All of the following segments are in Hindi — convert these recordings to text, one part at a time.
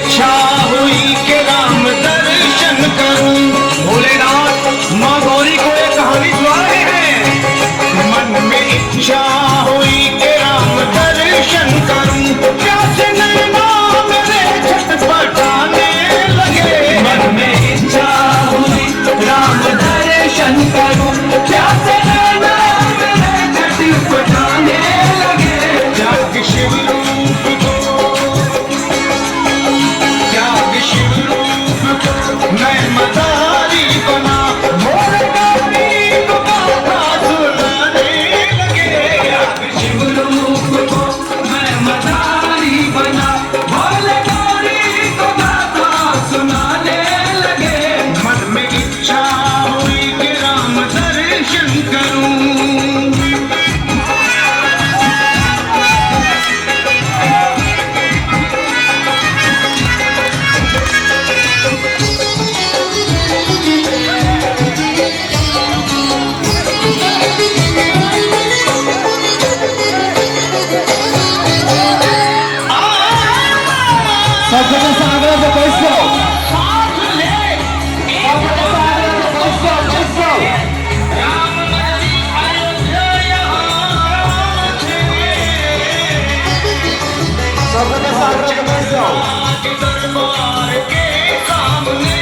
इच्छा हुई कि राम दर्शन करूं। भोलेनाथ माँ गौरी को एक कहानी सुना रहे हैं। मन में इच्छा हुई कि राम दर्शन करूं, प्यासे नैना मेरे छटपटाने लगे। मन में इच्छा हुई राम दर्शन करूं, प्यासे नैना मेरे छटपटाने लगे। जाग शिवरूप को, जाग शिवरूप को मैं मदारी बना, मोर गौरी को गाथा सुनाने लगे। जाग शिवरूप को मैं मदारी बना, मोर गौरी को गाथा सुनाने लगे। मन में इच्छा हुई कि राम दर्शन करूं। दरबार के सामने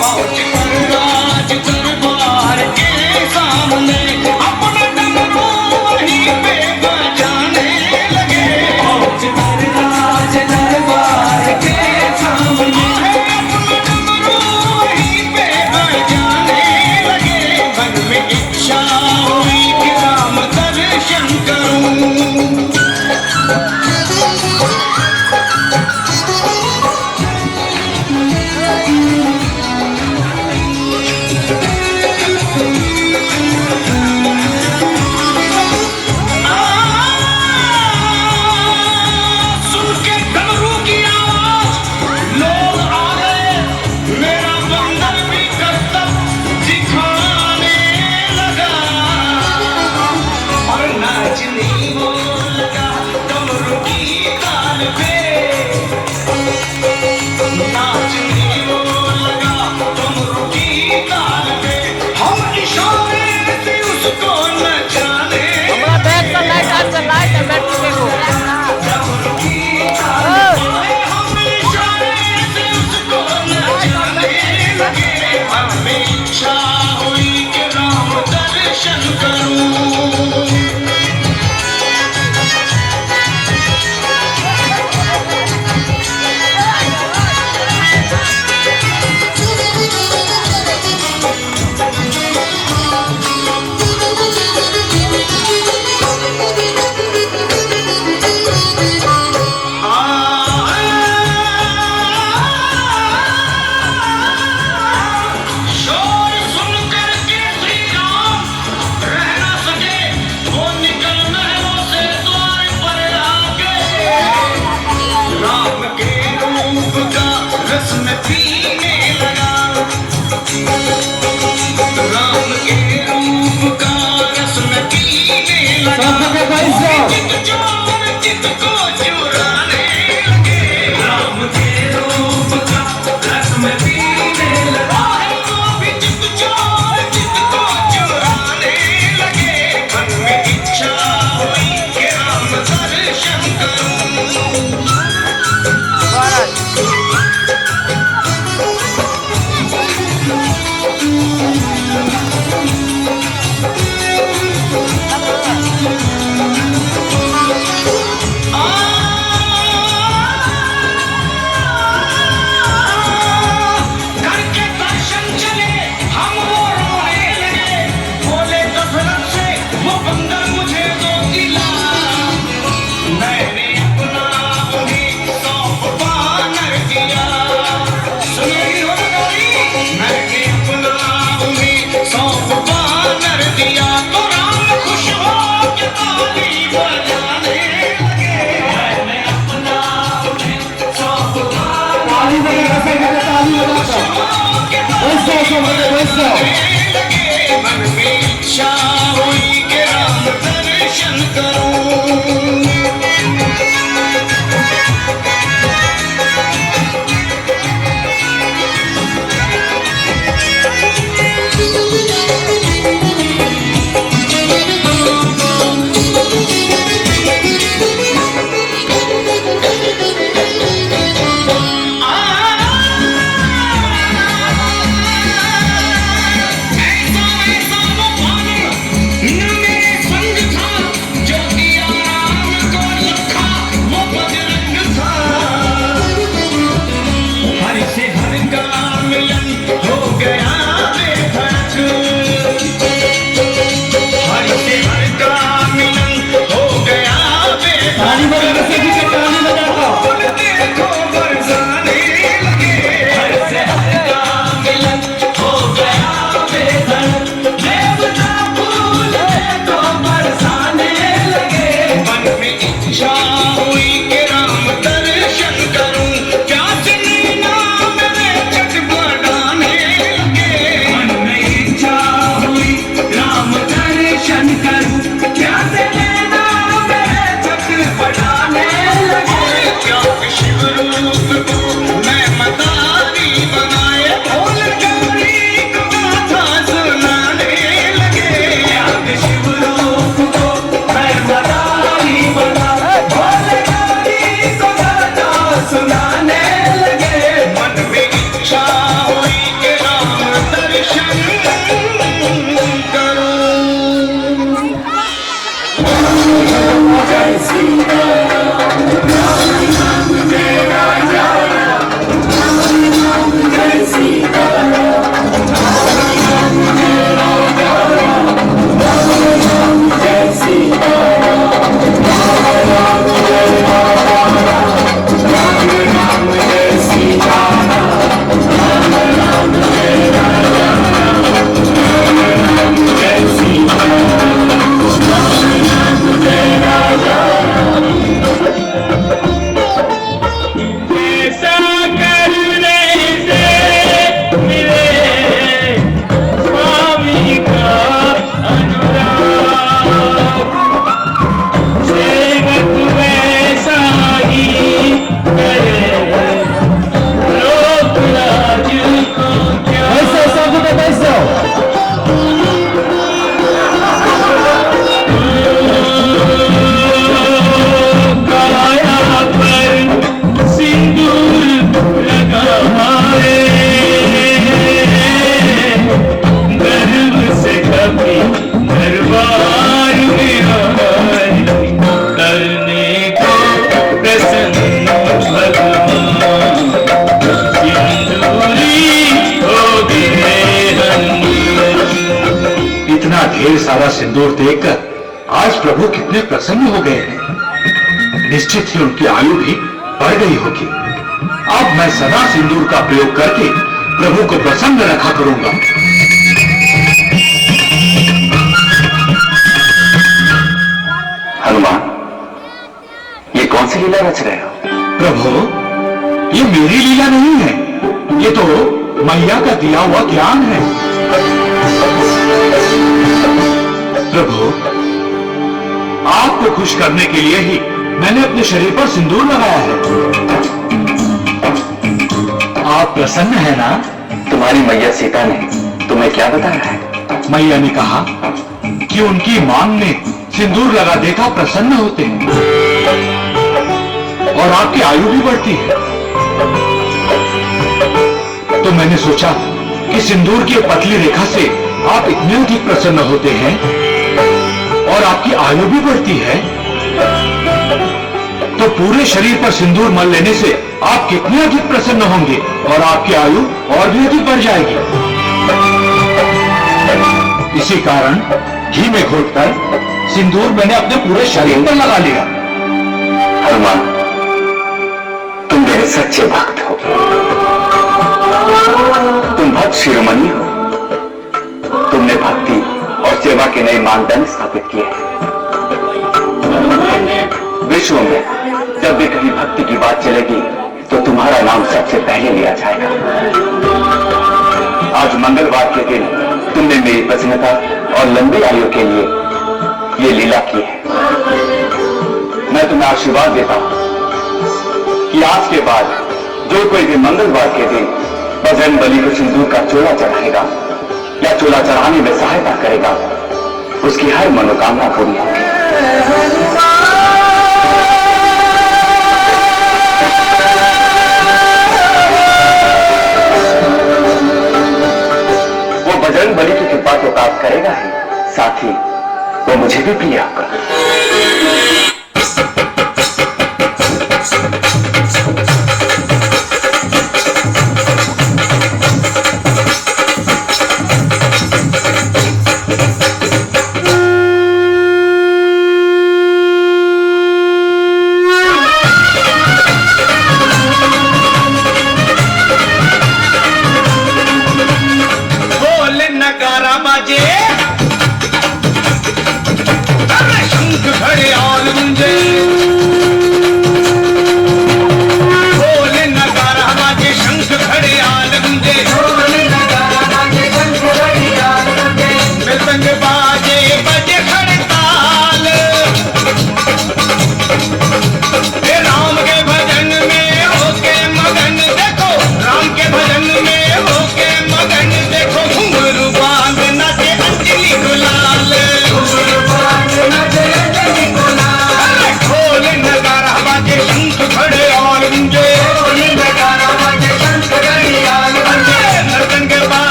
पहुंच कर राज दरबार के सामने अपना डमरू वहीं पे बजाने लगे। पहुंच कर राज दरबार के सामने अपना डमरू वहीं पे बजाने लगे। मन में इच्छा हुई कि राम दर्शन करूं। मन में इच्छा हुई कि राम दर्शन करूं। सारा सिंदूर देखकर आज प्रभु कितने प्रसन्न हो गए हैं। निश्चित ही उनकी आयु भी बढ़ गई होगी। अब मैं सदा सिंदूर का प्रयोग करके प्रभु को प्रसन्न रखा करूंगा। हनुमान, ये कौन सी लीला रच रहे हो? प्रभु, ये मेरी लीला नहीं है, ये तो मैया का दिया हुआ ज्ञान है। प्रभु, आपको खुश करने के लिए ही मैंने अपने शरीर पर सिंदूर लगाया है। आप प्रसन्न है ना? तुम्हारी मैया सीता ने तुम्हें क्या बताया है? मैया ने कहा कि उनकी मांग में सिंदूर लगा देखा प्रसन्न होते हैं और आपकी आयु भी बढ़ती है। तो मैंने सोचा कि सिंदूर की पतली रेखा से आप इतने अधिक प्रसन्न होते हैं और आपकी आयु भी बढ़ती है, तो पूरे शरीर पर सिंदूर मल लेने से आप कितने अधिक प्रसन्न होंगे और आपकी आयु और भी अधिक बढ़ जाएगी। इसी कारण घी में घोटकर सिंदूर मैंने अपने पूरे शरीर पर लगा लिया। हनुमान, तुम मेरे सच्चे भक्त हो। तुम भक्त शिरोमणि हो। तुमने भक्ति और सेवा के नए मानदंड स्थापित किए हैं। विश्व में जब भी कहीं भक्ति की बात चलेगी तो तुम्हारा नाम सबसे पहले लिया जाएगा। आज मंगलवार के दिन तुमने मेरी प्रसन्नता और लंबी आयु के लिए ये लीला की है। मैं तुम्हें आशीर्वाद देता हूं कि आज के बाद जो कोई भी मंगलवार के दिन बजरंग बली को सिंदूर का चोला चढ़ाएगा या चोला चढ़ाने में सहायता करेगा, उसकी हर मनोकामना पूरी होगी। वो बजरंग बली की कृपा को प्राप्त करेगा ही, साथ ही वो मुझे भी प्रिय होगा। नगारा बाजे, अरे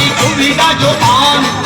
सारी सुविधा जो आन